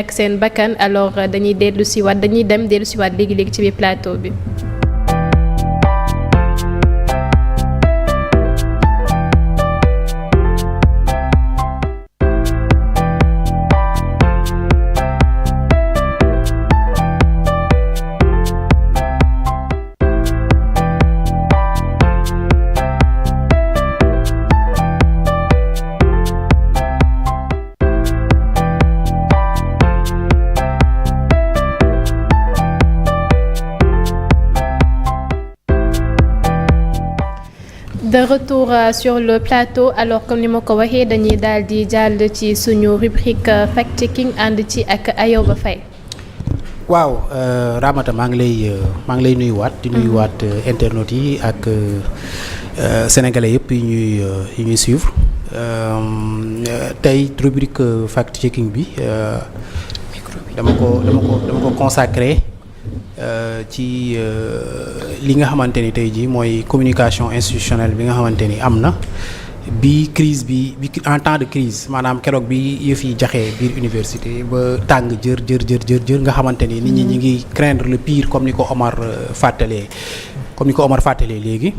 ak seen bakkan alors dañuy dem dellu siwaat léegi ci biir plateau bi. De retour sur le plateau alors comme ni ma ko waxee dañuy daal di jàll ci suñu rubrique fact checking ànd ci ak Ayoba Faye. waaw Ramata maa ngi lay nuyuwaat di nuyuwaat internautes yi ak sénégalais yëpp yi ñuy suivre tey rubrique fact checking bi dama ko consacré ci li nga xamante ni tey jii mooy communication institutionnelle bi nga xamante ni am na bi crise bi en temps de crise maanaam keroog bi yëf yi jaxee biir université ba tàng jër nga xamante ni nit ñi ngi craindre le pire comme ni ko Omar fàttalee léegi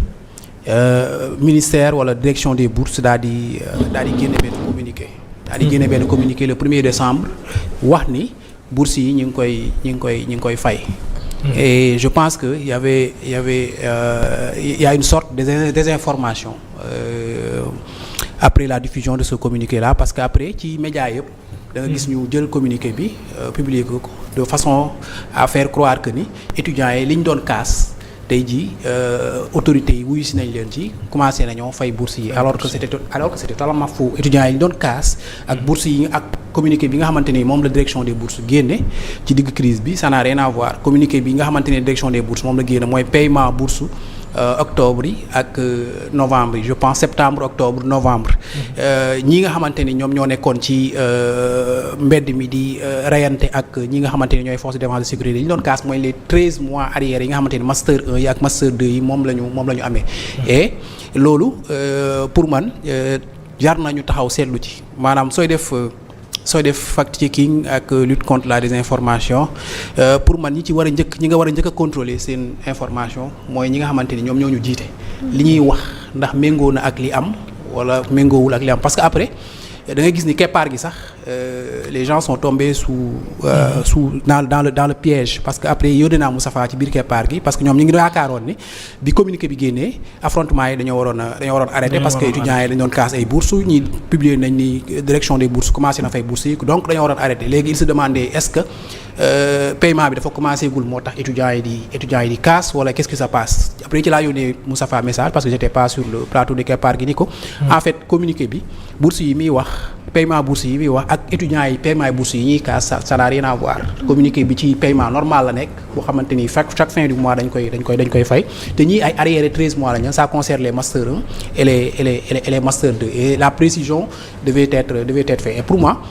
ministère wala direction des bourses daal di génne benn communiqué le 1er décembre wax ni bourses yi ñu ngi koy fay. Et je pense que il y a une sorte de désinformation après la diffusion de ce communiqué là parce que après ci médias yëpp da nga gis ñu jël communiqué bi publier ko de façon à faire croire que ni étudiants yi li ñu doon kaas tey jii autorités yi wuyu si nañ leen ci commencé nañoo fay bourses yi alors que c'était totalement faux étudiants yi ñu doon kaas ak bourses yi ak communiqué bi nga xamante ni moom la direction des bourses génne ci digg crise bi ça n'a rien à voir communiqué bi nga xamante ni direction des bourses moom la génne mooy paiement bourse octobre yi ak novembre yi je pense septembre octobre novembre ñi nga xamante ni ñoom ñoo nekkoon ci mbedd mi di rayante ak ñi nga xamante ni ñooy force de défense de sécurité yi ñu doon kaas mooy les 13 mois arrière yi nga xamante ni master 1 yi ak master 2 yi moom la ñu amee et loolu pour man jar nañu taxaw seetlu ci maanaam sooy def fact checking ak lutte contre la désinformation pour man ñi nga war a njëkk a contrôler seen information mooy ñi nga xamante ni ñoom ñoo ñu jiite. li ñuy wax ndax méngoo na ak li am wala méngoowul ak li am parce que après da ngay gis ni keppaar gi sax les gens sont tombés dans le piège parce que après yónnee naa Moustapha ci biir keppaar gi parce que ñoom ñu ngi yaakaaroon ni bi communiqué bi génnee affrontement yi dañoo waroon arrêté parce que étudiants yi dañu doon kaas ay bourses ñi publier nañ ni direction des bourses commencé na fay bourses yi donc dañoo waroon arrêté léegi il se demandait est-ce que paiement bi dafa commencé gul moo tax étudiants yi di kaas wala qu'est-ce qui se passe après ci laa yónnee Moustapha message parce que j'étais pas sur le plateau de keppaar gi ni ko en fait communiqué bi bourses yi muy wax paiement bourse yi muy wax ak étudiants yi paiement yi bourse yi ñuy kaas ça n'a rien à voir communiqué bi ci paiement normal la nekk boo xamante ni chaque fin du mois dañ koy fay te ñii ay arriéré 13 mois la ñu ça concerne les master 1 et les master 2 et la précision devait être faite et pour moi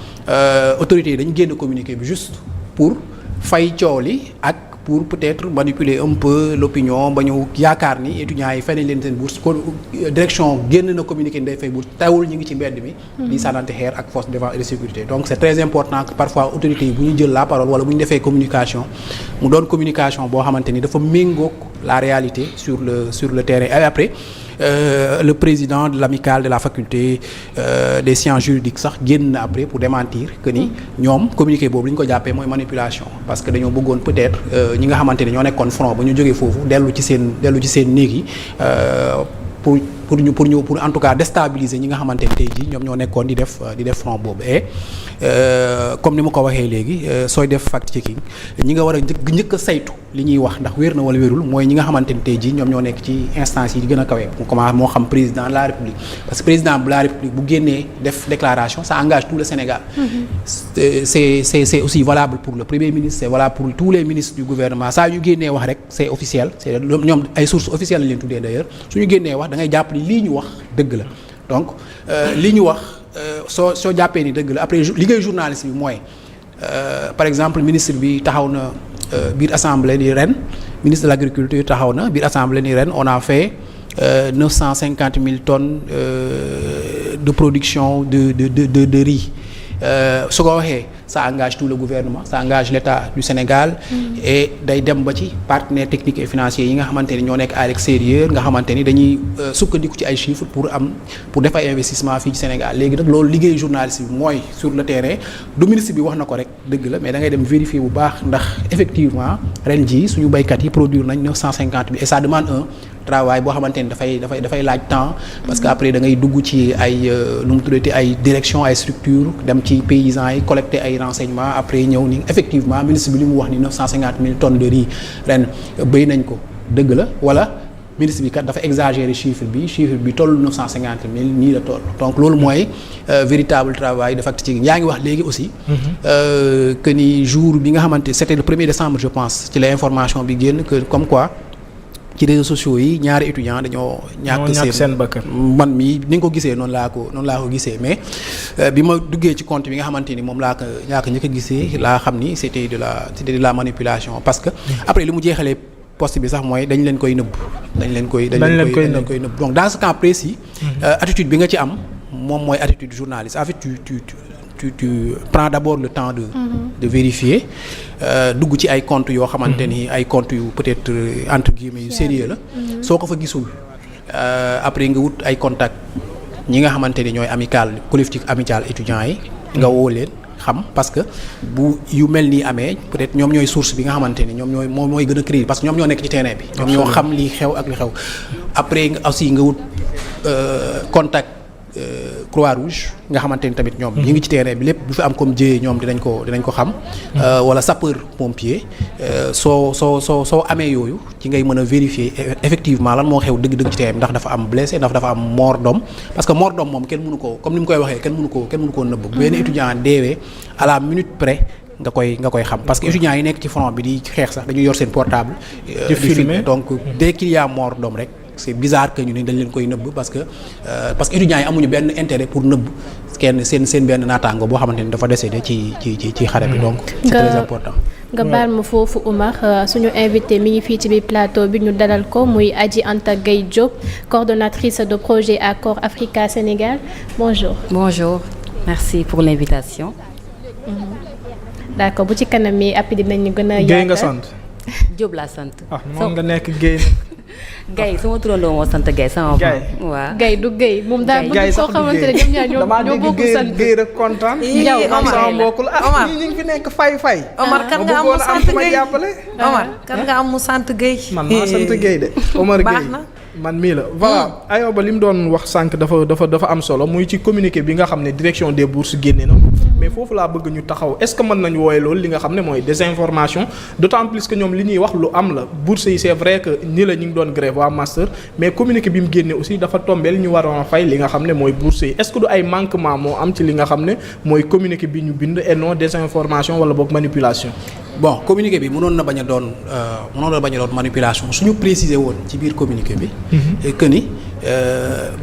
autorités yi dañu génn communiqué bi juste pour fay coow li ak pour peut-être manipuler un peu l'opinion ba ñu yaakaar ni étudiants yi fay nañ leen seen bourse kon direction génn na communiqué ni day fay bourse tawul ñu ngi ci mbedd mi di sànnante xeer ak force de défense et de sécurité donc c'est très important que parfois autorités yi bu ñu jël la parole wala bu ñu defee communication mu doon communication boo xamante ni dafa méngoog la réalité sur le terrain et après le président de l'amicale de la faculté des sciences juridiques sax génn na après pour démentir que ni ñoom communiqué boobu li ñu ko jàppee mooy manipulation parce que dañoo bëggoon peut-être ñi nga xamante ni ñoo nekkoon front ba ñu jógee foofu dellu ci seen néeg yi pour en tout cas déstabiliser ñi nga xamante ni tey jii ñoom ñoo nekkoon di def front boobu et comme ni ma ko waxee léegi sooy def fact checking ñi nga war a njëkk a saytu li ñuy wax ndax wér na wala wérul mooy ñi nga xamante ni tey jii ñoom ñoo nekk ci instance yi di gën a kawe moo xam président de la République parce que président de la République bu génnee def déclaration ça engage tout le Sénégal c'est aussi valable pour le premier ministre c'est valable pour tous les ministres du gouvernement saa yu génnee wax rek c'est officiel c'est ñoom ay sources officielles lañ leen tuddee d'ailleurs suñu génnee wax da ngay jàpp ni lii ñu wax dëgg la donc li ñu wax soo jàppee ni dëgg la après liggéey journaliste bi mooy par exemple ministre bi taxaw na biir assemblée ni ren ministre de l'agriculture taxaw na biir assemblée ni ren on a fait 950 000 tonnes de production de riz su ko waxee ça engage tout le gouvernement, ça engage l'État du Sénégal. Et day dem ba ci partenaires techniques et financiers yi nga xamante ni ñoo nekk à l'extérieur nga xamante ni dañuy sukkandiku ci ay chiffres pour def ay investissement fii ci Sénégal léegi nag loolu liggéey journaliste bi mooy sur le terrain du ministre bi wax na ko rek dëgg la mais da ngay dem vérifier bu baax ndax effectivement ren jii suñu baykat yi produire nañ 950 000 et ça demande un travail boo xamante ni dafay laaj temps parce que après da ngay dugg ci ay nu mu tuddati ay direction ay structure dem ci paysans yi collecter ay renseignements après ñëw ni effectivement ministre bi li mu wax ni 950 000 tonnes de riz ren béy nañ ko dëgg la wala ministre bi kat dafa exagérer chiffre bi toll 950 000 nii la toll donc loolu mooy véritable travail de fact-checking yaa ngi wax léegi aussi que ni jour bi nga xamante c'était le 1er décembre je pense ci la information bi génn que comme quoi ci réseaux sociaux yi ñaari étudiants dañoo ñàkk seen bakkan man mii ni nga ko gisee noonu laa ko gisee mais bi ma duggee ci compte bi nga xamante ni moom laa ko ñëkk a gisee laa xam ni c'était de la manipulation parce que après li mu jeexalee poste bi sax mooy dañ leen koy nëbb donc dans ce cas précis attitude bi nga ci am moom mooy attitude journaliste en fait tu prends d'abord le temps de vérifier dugg ci ay comptes yoo xamante ni ay comptes yu peut-être entre guillemets yu sérieux la soo ko fa gisul après nga wut ay contacts ñi nga xamante ni ñooy collectif amical étudiants yi nga woo leen xam parce que bu yu mel nii amee peut-être ñoom ñooy source bi nga xamante ni ñoom mooy gën a créer parce que ñoom ñoo nekk ci terrain bi ñoom ñoo xam li xew ak li xew après aussi nga wut contact Croix-Rouge nga xamante ni tamit ñoom ñi ngi ci terrain bi lépp bu fi am comme jiyee ñoom dinañ ko xam wala sapeur pompier soo amee yooyu ci ngay mën a vérifier effectivement lan moo xew dëgg-dëgg ci terrain bi ndax dafa am blessé ndax dafa am mort d'homme parce que mort d'homme moom kenn mënu ko comme ni mu koy waxee kenn mënu koo nëbb bu benn étudiant deewee à la minute près nga koy xam parce que étudiants yi nekk ci front bi di xeex sax dañuy yor seen portable di filmer donc dès qu'il y a mort d'homme rek c'est bizarre que ñu ne dañ leen koy nëbb parce que étudiants yi amuñu benn intérêt pour nëbb kenn seen benn naataango boo xamante ni dafa décédé ci xare bi donc c'est très important. nga baal ma foofu Oumar suñu invité mi ngi fii ci biir plateau bi ñu dalal ko muy Adji Anta Gaye Diop coordonnatrice de projet Accord Africa Sénégal bonjour. Bonjour, merci pour l'invitation. D'accord bu ci kanam mi après dinañu gën a yaatal. Gaye nga sant. Diop laa sant. moom nga nekk Gaye. Gaye sama turandoo moo sant Gaye sama Gaye waaw. Gaye du Gaye moom daal bëgg koo xamante ne ñoom ñaar ñoo bokk sant. Gaye rek kontaan. yow Omar sama mbokk la Omar ñi ngi fi nekk fay. Omar kan nga am mu sant Gaye Omar kan nga am mu sant Gaye. man maa sant Gaye de. Omar Gaye baax na. man mii la voilà Ayoba li mu doon wax sànq dafa am solo muy ci communiqué bi nga xam ne direction des bourses génne na mais foofu laa bëgg ñu taxaw est-ce que mën nañu wooye loolu li nga xam ne mooy désinformation d'autant plus que ñoom li ñuy wax lu am la bourse yi c'est vrai que ñi la ñu ngi doon grève waa master mais communiqué bi mu génne aussi dafa tombeel ñu waroon a fay li nga xam ne mooy bourse yi est-ce que du ay manquement moo am ci li nga xam ne mooy communiqué bi ñu bind et non désinformation wala boog manipulation. bon communiqué bi mënoon na bañ a doon manipulation suñu préciser woon ci biir communiqué bi. que ni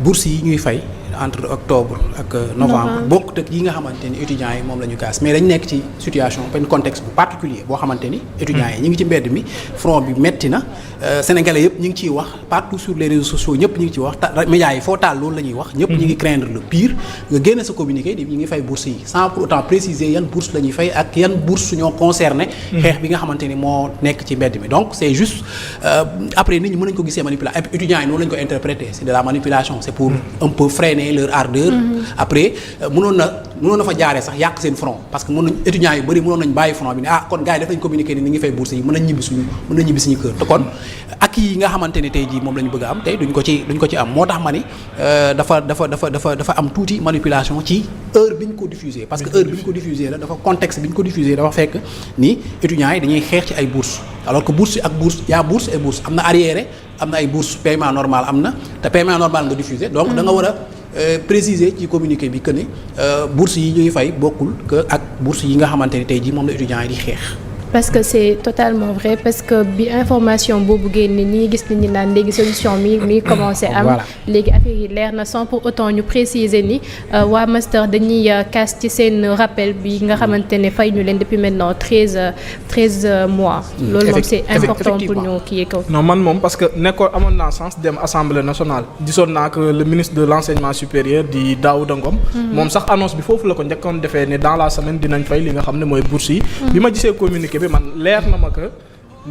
bourse yi ñuy fay entre octobre ak novembre bokkut ak yi nga xamante ni étudiants yi moom la ñu kaas mais dañ nekk ci situation benn contexte bu particulier boo xamante ni étudiants yi ñu ngi ci mbedd mi front bi metti na sénégalais yëpp ñu ngi ciy wax partout sur les réseaux sociaux ñëpp ñu ngi ciy wax médias yi foo taal loolu la ñuy wax ñëpp ñu ngi craindre le pire nga génne sa communiqué di ñu ngi fay bourse yi sans pour autant préciser yan bourse la ñuy fay ak yan bourse ñoo concerné xeex bi nga xamante ni moo nekk ci mbedd mi donc c'est juste après nit ñi mën nañu ko gisee manipulation étudiants yi noonu lañu ko interpréter c'est de la manipulation c'est pour un peu freiner leur ardeur après mënoon na fa jaaree sax yàq seen front parce que étudiants yu bëri mënoon nañ bàyyi front bi ne kon gars yi daf nañ communiquer ni ngi fay bourse yi mën nañ ñibbi suñu kër te kon ak yi nga xamante ni tey jii moom la ñu bëgg a am tey duñ ko ci am moo tax ma ni dafa am tuuti manipulation ci heure bi ñu ko diffuser parce que heure bi ñu ko diffuser la dafa contexte bi ñu ko diffuser dafa fekk ni étudiants yi dañuy xeex ci ay bourse alors que bourse ak bourse y a bourse et bourse am na arriéré am na ay bourse paiement normal am na te paiement normal nga diffuser donc da nga war a préciser ci communiqué bi que ne bourse yi ñuy fay bokkul que ak bourse yi nga xamante ni tey jii moom la étudiants yi di xeex. parce que c'est totalement vrai parce que bi information boobu génne ñi gis nañu naan léegi solution mi commencé am léegi affaire yi leer na sans pour autant ñu préciser ni waa master dañuy casse ci seen rappel bi nga xamante ne fay ñu leen depuis maintenant 13 mois. loolu moom c'est important pour ñu kii ko. non man moom parce que nekkoon amoon naa chance dem assemblée nationale gisoon naa que le ministre de l'enseignement supérieur di Daouda Ngom. moom sax annonce bi foofu la ko njëkkoon defee ne dans la semaine dinañ fay li nga xam ne mooy bourse yi. bi ma gisee communiqué bi man leer na ma que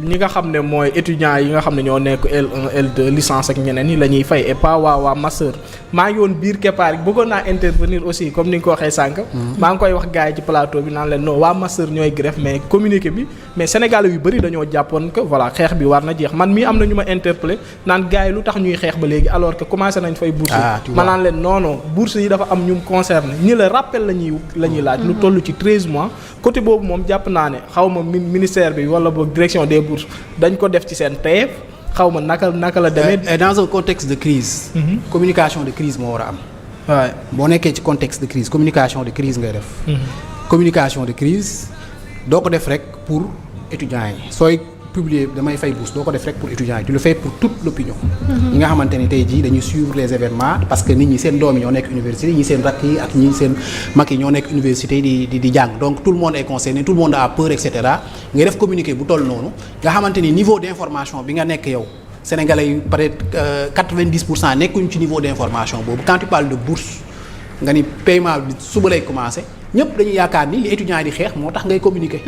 ñi nga xam ne mooy étudiants yi nga xam ne ñoo nekk L1 L2 licence ak ñeneen ñi la ñuy fay et pas waa master maa ngi woon biir keppaar yi bëggoon naa intervenir aussi comme ni nga ko waxee sànq. maa ngi koy wax gars yi ci plateau bi naan leen non waa master ñooy greffe mais communiqué bi mais Sénégalais yu bëri dañoo jàppoon que voilà xeex bi war na jeex man mii am na ñu ma interpellé naan gars yi lu tax ñuy xeex ba léegi alors que commencé nañ fay bourse ma naan leen non bourse yi dafa am ñu concerné ñi la rappel la ñuy laaj lu toll ci 13 mois côté boobu moom jàpp naa ne xaw ma ministère bi wala boog direction des bourses dañ ko def ci seen teef xaw ma naka la demee. dans un contexte de crise communication de crise moo war a am. waaw boo nekkee ci contexte de crise communication de crise ngay def. communication de crise doo ko def rek pour étudiants yi sooy publier damay fay bourse doo ko def rek pour étudiants yi tu le fais pour toute l'opinion. ñi nga xamante ni tey jii dañuy suivre les événements parce que nit ñi seen doom yi ñoo nekk université ñi seen rakk yi ak ñi seen mag yi ñoo nekk université di jàng donc tout le monde est concerné tout le monde a peur et cetera ngay def communiqué bu toll noonu nga xamante ni niveau d'information bi nga nekk yow sénégalais yu peut-être 90% nekkuñu ci niveau d'information boobu quand tu parles de bourse nga ni paiement bi suba lay commencer. ñëpp dañuy yaakaar ni li étudiants yi di xeex moo tax ngay communiquer.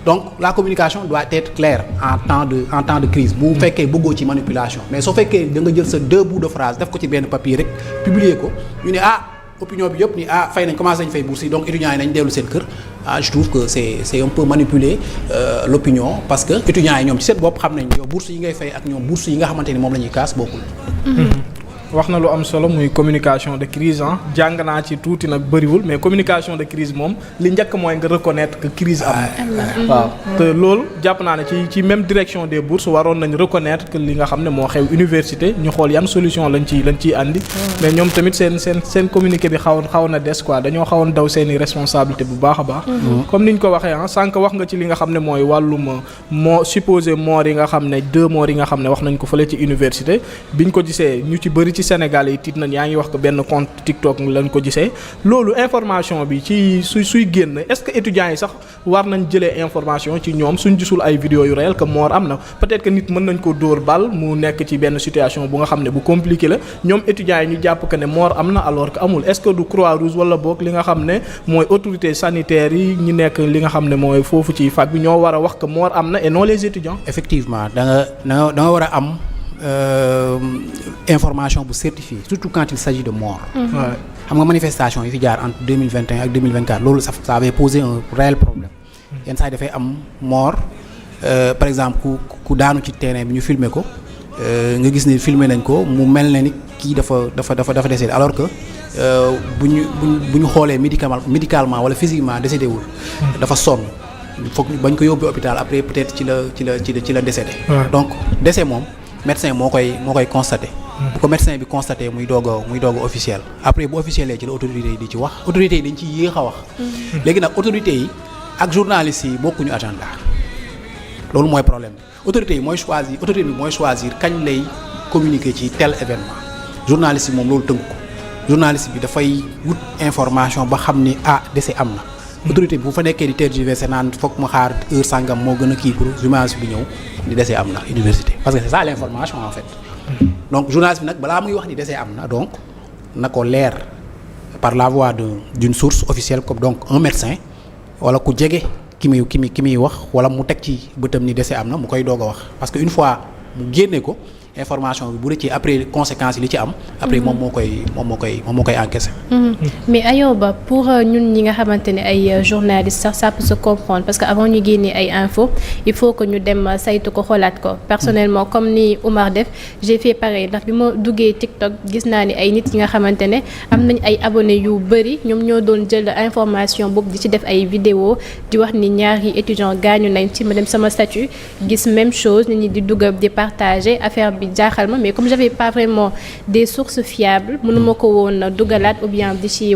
donc la communication doit être claire en temps de crise bu fekkee bëggoo ci manipulation mais soo fekkee da nga jël sa 2 bouts de phrase def ko ci benn papier rek publier ko ñu ne opinion bi yëpp ni fay nañ commencé nañ fay bourse yi donc étudiants yi nañ dellu seen kër je trouve que c'est un peu manipuler l'opinion parce que étudiants yi ñoom ci seen bopp xam nañ yow bourse yi ngay fay ak ñoom bourse yi nga xamante ni moom la ñuy kaas bokkul. wax na lu am solo muy communication de crise jàng naa ci tuuti nag bëriwul mais communication de crise moom li njëkk mooy nga reconnaître que crise am waaw te loolu jàpp naa ne ci même direction des bourses waroon nañ reconnaître que li nga xam ne moo xew université ñu xool yan solution lañ ciy andi mais ñoom tamit seen communiqué bi xaw na des quoi dañoo xawoon daw seeni responsabilité bu baax a baax comme niñ ko waxee sànq wax nga ci li nga xam ne mooy wàllum supposé mort yi nga xam ne 2 morts yi nga xam ne wax nañ ko fële ci université biñ ko gisee ñu ci bëri ci Sénégal yi tiit nañ yaa ngi wax ko benn compte TikTok lañ ko gisee loolu information bi ci suy génn est-ce que étudiants yi sax war nañ jëlee information ci ñoom suñ gisul ay vidéo yu réel que mort am na peut-être que nit mën nañ ko dóor bal mu nekk ci benn situation bu nga xam ne bu compliqué la ñoom étudiants yi ñu jàpp que ne mort am na alors que amul est-ce que du Croix-Rouge wala boog li nga xam ne mooy autorité sanitaire yi ñi nekk li nga xam ne mooy foofu ci fac bi ñoo war a wax que mort am na et non les étudiants. effectivement da nga war a am. Information bu certifiée surtout quand il s'agit de mort. xam nga manifestation yi fi jaar entre 2021 ak 2024 loolu ça avait posé un réel problème. yenn saa yi dafay am mort par exemple ku daanu ci terrain bi ñu filmer ko nga gis ni filmer nañ ko mu mel ne ni kii dafa décédé alors que bu ñu xoolee médicalement wala physiquement décédé wul. dafa sonn foog bañ ko yóbbu hôpital après peut-être ci la décédé. donc décès moom. médecin moo koy constaté. bu ko médecin bi constaté muy doog a officiel après bu officiel ci la autorité yi di ci wax autorité yi dañ ci yéex a wax. léegi nag autorité yi ak journalistes yi bokkuñu agenda loolu mooy problème bi autorité bi mooy choisir kañ lay communiquer ci tel événement journaliste yi moom loolu tënk ko journaliste bi dafay wut information ba xam ni décès am na. autorité bi bu fa nekkee di tergiverser naan foog ma xaar heure sangam moo gën a kii pour journaliste bi ñëw di décès am na université parce que c'est ça l'information en fait. donc journaliste bi nag balaa muy wax ni décès am na donc na ko leer par la voix d'une source officielle comme donc un médecin wala ku jege ki muy wax wala mu teg ci bëtam ni décès am na mu koy doog a wax parce que une fois mu génne ko. information bi bu rëccee après conséquences yi li ci am. après moom moo koy encaisser. mais Ayoba pour ñun ñi nga xamante ne ay journalistes sax ça peut se comprendre parce que avant ñu génnee ay infos il faut que ñu dem saytu ko xoolaat ko personnellement comme ni Oumar def j'ai fait pareil ndax bi ma duggee TikTok gis naa ni ay nit yi nga xamante ne am nañ ay abonnés yu bëri ñoom ñoo doon jël information boobu di ci def ay vidéo di wax ni ñaari étudiants gaañu nañ ci ma dem sama statut gis même chose nit ñi di dugg di partager affaire bi jaaxal ma mais comme j'avais pas vraiment des sources fiables mënuma ko woon dugalaat ou bien di ci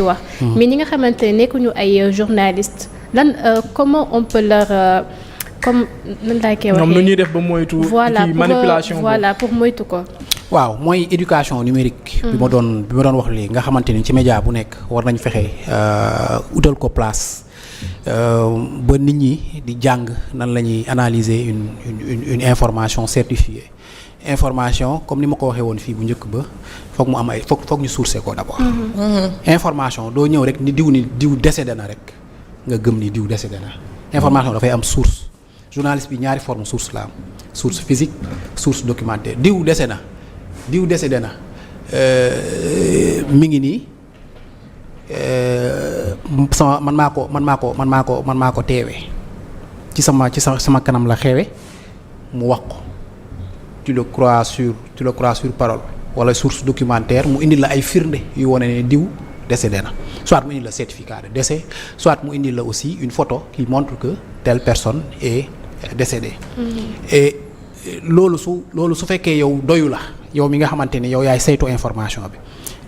wax mais ñi nga xamante ne nekkuñu ay journalistes lan comment on peut leur comme nan laa koy waxee. ñoom nu ñuy def ba moytu. voilà ci manipulation voilà pour moytu ko. waaw mooy éducation numérique. bi ma doon wax léegi nga xamante ni ci média bu nekk war nañ fexe utal ko place ba nit ñi di jàng nan la ñuy analyser une information certifiée. Information comme ni ma ko waxee woon fii bu njëkk ba foog mu am ay foog ñu sourcer ko d'abord. Information doo ñëw rek ni diw décédé na rek nga gëm ni diw décédé na. Information dafay am source. Journaliste bi ñaari forme source la am source physique source documentaire diw décédé na mi ngi nii sama man maa ko teewee ci sama kanam la xewe mu wax ko. tu le crois sur parole wala source documentaire mu indi la ay firnde yu wone ne diw décédé na soit mu indi la certificat de décès soit mu indi la aussi une photo qui montre que telle personne est décédée. Et loolu su fekkee yow doyu la yow mi nga xamante ne yow yaay saytu information bi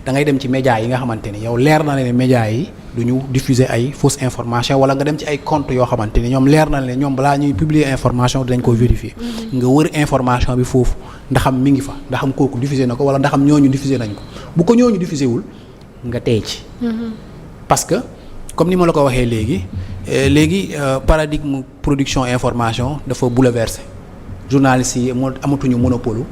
da ngay dem ci médias yi nga xamante ne yow leer na ne médias yi du ñu diffuser ay fausse information wala nga dem ci ay compte yoo xamante ne ñoom leer na ne ñoom balaa ñuy publier information dinañ ko vérifier. nga wër information bi foofu ndaxam mi ngi fa ndaxam kooku diffuser na ko wala ndaxam ñooñu diffuser nañ ko bu ko ñooñu diffuser wul nga tey ci. parce que comme ni ma la ko waxee léegi paradigme production information dafa bouleversé journalistes yi amatuñu monopole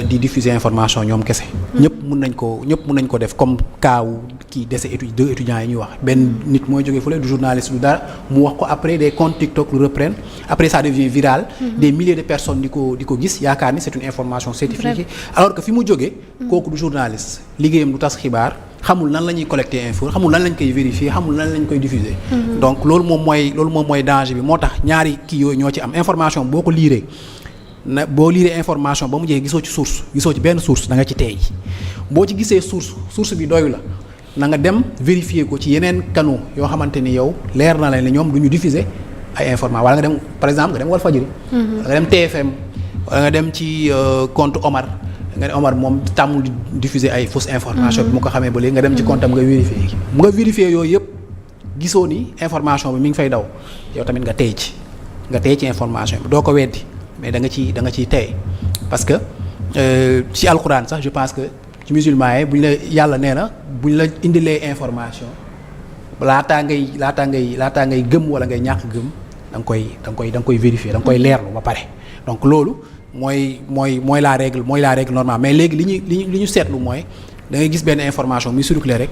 di diffuser information ñoom kese. ñëpp mun nañ ko def comme cas wu kii décès deux étudiants yi ñuy wax benn nit mooy jógee fële du journaliste du dara mu wax ko après des comptes TikTok le reprennent après ça devient viral. Des milliers de personnes di ko gis yaakaar ni c'est une information certifiée. Alors que fi mu jógee. kooku du journaliste liggéeyam du tas xibaar. xamul nan la ñuy collecter info xamul nan lañ koy vérifier xamul nan lañ koy diffuser. Donc loolu moom mooy danger bi moo tax ñaari kii yooyu ñoo ci am information boo ko liiree boo liiree information ba mu jeex gisoo ci benn source da nga ci teey boo ci gisee source bi doyu la na nga dem vérifier ko ci yeneen canaux yoo xamante ni yow leer na la ne ñoom du ñu diffuser ay information wala nga dem par exemple nga dem Walfadjri. wala nga dem TFM wala nga dem ci compte Omar. nga ne Omar moom tàmmul di diffuser ay fausse information bi mu ko xamee ba léegi nga dem ci compte am nga vérifier yooyu yëpp gisoo ni information bi mi ngi fay daw yow tamit nga tey ci information bi doo ko weddi mais da nga ciy tey parce que ci alxuraan sax je pense que ci musulman yi buñ la yàlla nee na buñ la indilee information laataa ngay gëm wala ngay ñàkk gëm da nga koy vérifier da nga koy leerlu ba pare donc loolu. mooy la règle normale mais léegi li ñu seetlu mooy da ngay gis benn information muy circuler rek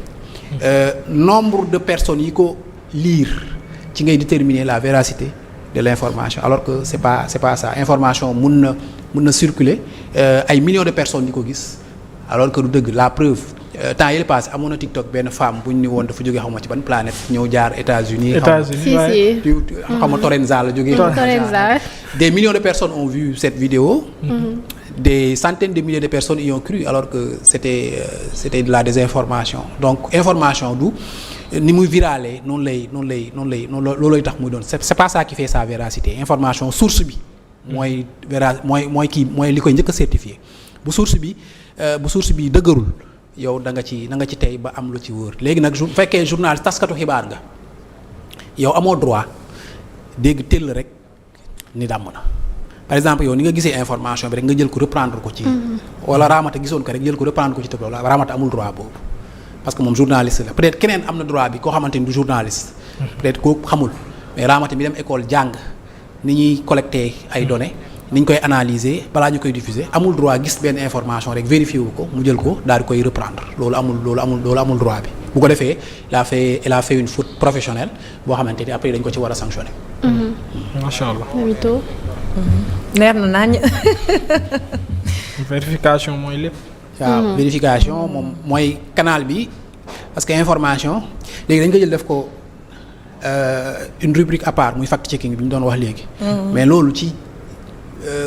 nombre de personnes yi ko lire ci ngay déterminer la véracité de l'information alors que c'est pas ça information mun na circuler ay millions de personnes di ko gis alors que du dëgg la preuve temps yële passé amoon na TikTok benn femme bu ñu ni woon dafa jógee xaw ma ci ban planète ñëw jaar États-Unis xaw ma Torenza la jógee. Des millions de personnes ont vu cette vidéo. Des centaines de milliers de personnes y ont cru alors que c'était de la désinformation donc information du ni muy virale loolay tax muy doon c'est pas ça qui fait sa véracité information source bi. mooy mooy li koy njëkk a certifié bu source bi dëgërul. yow da nga ci tey ba am lu ci wóor léegi nag fekkee journaliste taskatu xibaar nga yow amoo droit dégg teel rek ni dàmm na par exemple yow ni nga gisee information bi rek nga jël ko reprendre ko ci. wala Ramata gisoon ko rek jël ko reprendre ko ci tëb la Ramata amul droit boobu parce que moom journaliste la peut-être keneen am na droit bi koo xamante ni du journaliste. peut-être kooku xamul mais Ramata mi dem école jàng ni ñuy collecter ay données. ni ñu koy analyser balaa ñu koy diffuser amul droit gis benn information rek vérifier wu ko mu jël ko daal di koy reprendre loolu amul droit bi bu ko defee elle a fait une faute professionnelle boo xamante ni après dañ ko ci war a sanctionner. macha allah. leer na nañ. vérification mooy lépp. waaw vérification moom mooy canal bi parce que information léegi dañ ko jël def ko une rubrique à part muy fact checking bi ñu doon wax léegi. mais loolu ci.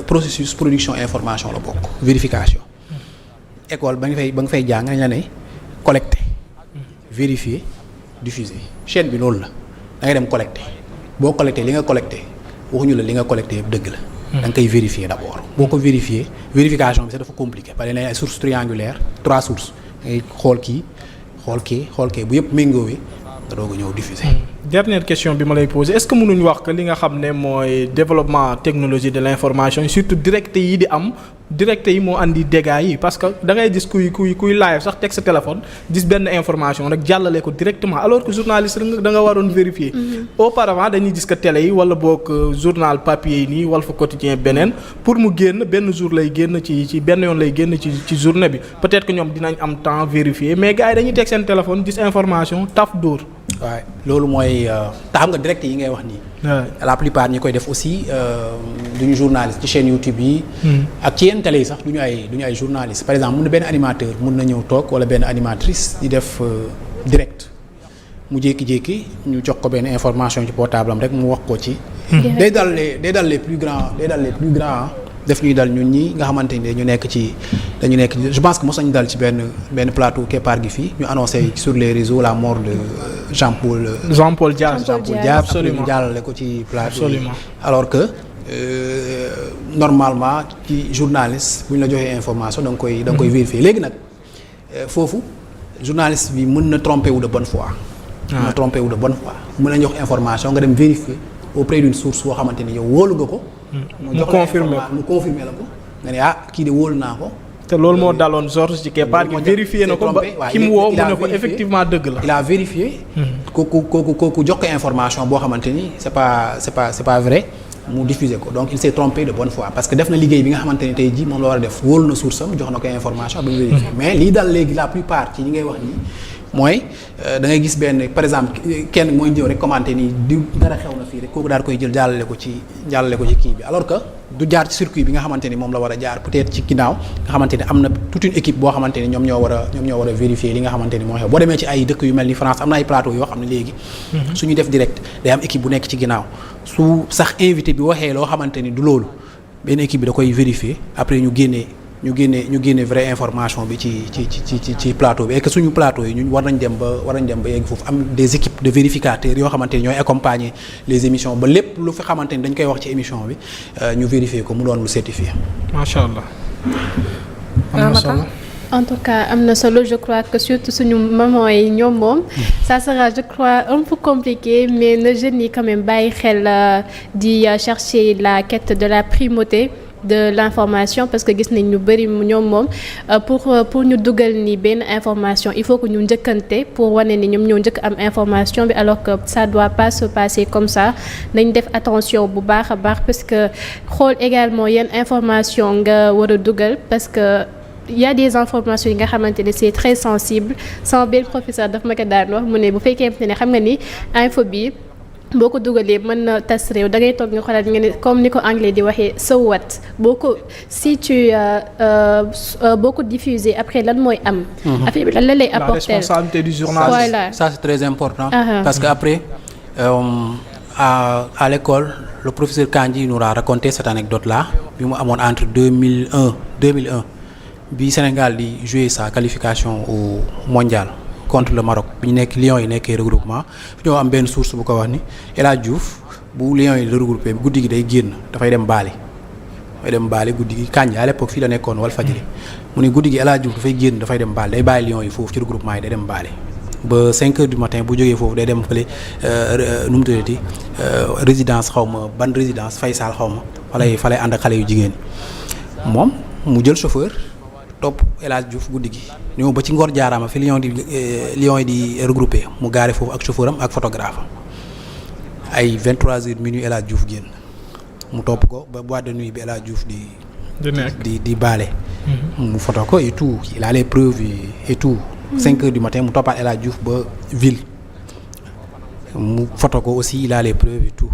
Processus production information la bokk vérification école ba nga fay jàng nañ la ne collecter vérifier diffuser chaîne bi loolu la da ngay dem collecter boo collecter li nga collecter waxuñu la li nga collecter yëpp dëgg la. da nga koy vérifier d'abord boo ko vérifier vérification bi sax dafa compliqué parce que dañ ay sources triangulaires 3 sources ngay xool kii bu yëpp méngoowee nga doog a ñëw diffuser. Dernière question bi ma lay poser est-ce que mënuñ wax que li nga xam ne mooy développement technologie de l'information surtout direct yi di am direct yi moo andi dégâts yi parce que da ngay gis kuy live sax teg sa téléphone gis benn information rek jàllale ko directement alors que journaliste rek da nga waroon vérifier. Auparavant dañuy gis que télé yi wala boog journal papier yi nii Walf Quotidien beneen pour mu génn benn jour lay génn ci benn yoon lay génn ci journée bi peut-être que ñoom dinañ am temps vérifier mais gars yi dañuy teg seen téléphone gis information taf dóor. waaw loolu mooy te xam nga direct yi ngay wax nii. la plupart ñi koy def aussi duñu journaliste ci chaîne YouTube yi. ak ci yenn télé yi sax duñu ay journaliste par exemple mun na benn animateur mun na ñëw toog wala benn animatrice di def direct mu jékki-jékki ñu jox ko benn information ci portable am rek mu wax ko ci. day dal les plus grands def ñuy dal ñun ñi nga xamante ni dañu nekk je pense que mos nañu dal ci benn plateau Keppaar gi fii ñu annoncé sur les réseaux la mort de Jean-Paul Diaz absolument ñu jàllale ko ci plateau alors que normalement ci journaliste bu ñu la joxee information da nga koy vérifier léegi nag foofu journaliste bi mën na tromper wu de bonne foi. mën na jox information nga dem vérifier auprès d'une source boo xamante ni yow wóolu nga ko. mu confirmer la ko nga ne kii de wóolu naa ko. te loolu moo daloon Georges ci Keppaar gi vérifié na ko ba ki mu woo mu ne ko effectivement dëgg la. il a vérifié. kooku jox ko information boo xamante ni c'est pas vrai mu diffuser ko donc il s'est trompé de bonne foi parce que def na liggéey bi nga xamante ni tey jii moom la war a def wóolu na source am jox na ko information ba mu vérifié. mais lii dal léegi la plupart ci ñi ngay wax nii. mooy da ngay gis benn par exemple kenn mooy ñëw rek commenter nii di dara xew na fii rek kooku daal koy jël jàllale ko ci kii bi alors que du jaar ci circuit bi nga xamante ni moom la war a jaar peut-être ci ginnaaw nga xamante ni am na toute une équipe boo xamante ni ñoom ñoo war a vérifier li nga xamante ni moo xew boo demee ci ay dëkk yu mel ni France am na ay plateau yoo xam ne léegi suñu def direct day am équipe bu nekk ci ginnaaw su sax invité bi waxee loo xamante ni du loolu benn équipe bi da koy vérifier après ñu génne vraie information bi ci plateau bi et que suñu plateau yi ñun war nañ dem ba yegg foofu am des équipes de vérificateurs yoo xamante ni ñooy accompagner les émissions ba lépp lu fi xamante ni dañ koy wax ci émission bi ñu vérifier ko mu doon lu certifié. macha allah. am na solo. En tout cas am na solo je crois que surtout suñu maman yi ñoom moom ça sera je crois un peu compliqué mais na jeunes yi quand même bàyyi xel di chercher la quête de la primauté de l'information parce que gis nañ ñu bari ñoom moom pour ñu dugal ni benn information il faut que ñu njëkkante pour wane ni ñoom ñoo njëkk am information bi alors que ça doit pas se passer comme ça nañ def attention bu baax a baax parce que xool également yenn information nga war a dugal parce que il y a des informations yi nga xamante ne c'est très sensible sama benn professeur daf ma ko daan wax mu ne bu fekkee ne xam nga ni info bi boo ko dugalee mën na tas réew da ngay toog nga xoolaat nga ne comme ni ko anglais di waxee so what boo ko si tu boo ko diffuser après lan mooy am. affaire bi lan la lay apporter. La responsabilité du journaliste. Voilà. Ça c'est très important. Parce que après à l'école le professeur Kandji nous a raconté cette anecdote là bi mu amoon entre 2001 bi Sénégal di jouer sa qualification au mondial. contre le Maroc bi ñu nekk Lions yi nekkee regroupement ñoo am benn source bu ko wax ni El Hadj Diouf bu Lions yi regroupé guddi gi day génn dafay dem baali guddi gi Kandji à l'époque fii la nekkoon Walfadjri mu ne guddi gi El Hadj Diouf dafay génn dafay dem baali day bàyyi Lions yi foofu ci regroupement yi day dem baali ba 5 heures du matin bu jógee foofu day dem fële nu mu tuddati résidence xaw ma ban résidence Faysal xaw ma fa lay ànd ak xale yu jigéen moom mu jël chauffeur topp El Hadj Diouf guddi gi ñëw ba ci Ngor Jaaraama fi Lions yi di regroupé mu gaare foofu ak chauffeur am ak photographe am ay 23h minuit El Hadj Diouf génn mu topp ko ba boîte de nuit bi El Hadj Diouf di baale. mu photo ko et tout il a les preuves et tout. 5 heures du matin mu toppaat El Hadj Diouf ba ville mu photo ko aussi il a les preuves et tout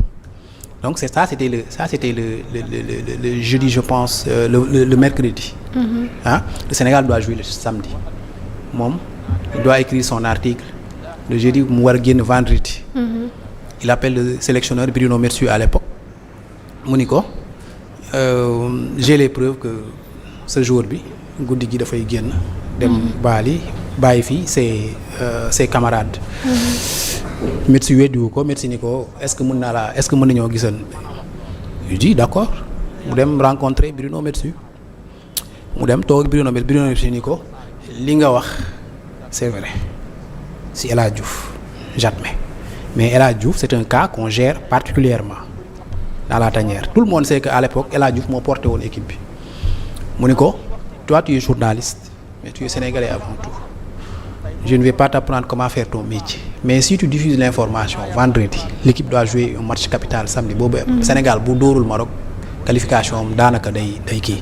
donc c'était le jeudi je pense le mercredi. Le Sénégal doit jouer le samedi moom il doit écrire son article le jeudi mu war a génn vendredi. Il appelle le sélectionneur Bruno Metsu à l'époque mu ni ko j'ai les preuves que ce jour bi guddi gi dafay génn dem baali bàyyi fii ses camarades. Metsu weddiwu ko Metsu ni ko est-ce que mën nañoo gisan il dit d'accord mu dem rencontrer Bruno Metsu mu dem toog Bruno Metsu ni ko li nga wax c'est vrai si El Hadj Diouf j'admets mais El Hadj Diouf c'est un cas qu'on gère particulièrement dans la tanière tout le monde sait que à l'époque El Hadj Diouf moo porté woon équipe bi mu ni ko toi tu es journaliste mais tu es sénégalais avant tout je ne vais pas t'apprendre comment faire ton métier mais si tu diffuses l'information vendredi l'équipe doit jouer un match capital samedi boobu Sénégal bu dóorul Maroc qualification am daanaka day kii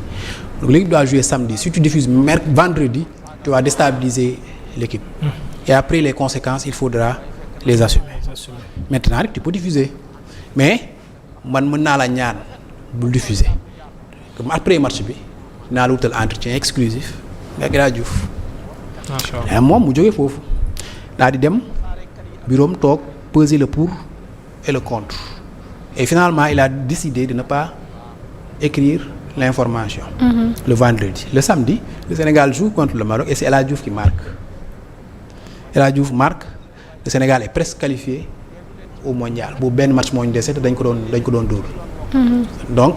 donc l'équipe doit jouer samedi si tu diffuses vendredi tu vas déstabiliser l'équipe et après les conséquences il faudra les assumer maintenant rek tu peux diffuser mais man mën naa la ñaan bul diffuser après match bi naa la wutal entretien exclusif nga El Hadj Diouf macha Allah moom mu jógee foofu daal di dem bureau am toog peser le pour et le contre et finalement il a décidé de ne pas écrire l'information le vendredi. Le samedi le Sénégal joue contre le Maroc et c'est El Hadj Diouf qui marque El Hadj Diouf marque le Sénégal est presque qualifié au mondial bu benn match moo ñu dese te dañ ko doon dóor donc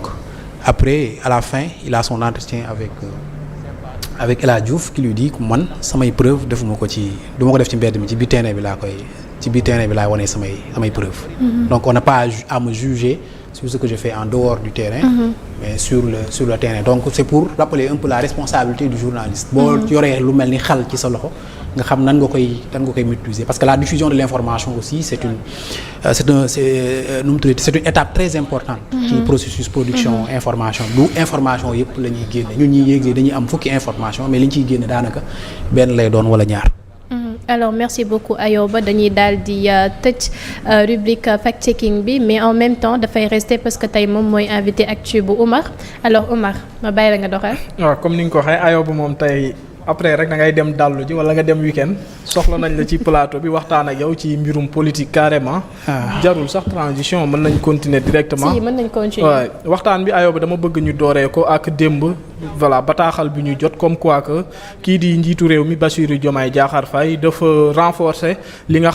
après à la fin il a son entretien avec El Hadj Diouf qui lui dit que man samay preuve defuma ko ci du ma ko def ci mbedd mi ci biir terrain bi laay wane samay preuve donc on n'a pas à me juger sur ce que je fais en dehors du terrain mais sur le terrain donc c'est pour rappeler un peu la responsabilité du journaliste boo yoree lu mel ni xal ci sa loxo nga xam nan nga koy maîtriser parce que la diffusion de l'information aussi c'est une étape très importante ci processus production information du information yëpp la ñuy génne ñun ñuy yéeg dañuy am fukki information mais li ñu ciy génne daanaka benn lay doon wala ñaar. Alors merci beaucoup Ayoba dañuy daal di tëj rubrique fact checking bi mais en même temps dafay rester parce que tey moom mooy invité actu bu Oumar alors Oumar ma bàyyi la nga doxal. waaw comme ni nga ko waxee Ayoba moom tey après rek da ngay dem dallu ji wala nga dem week-end soxla nañ la ci plateau bi waxtaan ak yow ci mbirum politique carrément. jarul sax transition mën nañ continuer directement. si mën nañ continuer waaw waxtaan bi Ayoba dama bëgg ñu dooree ko ak démb. voilà bataaxal bi ñu jot comme quoi que kii di njiitu réew mi Bassirou Diomaye Diakhar Faye dafa renforcer li nga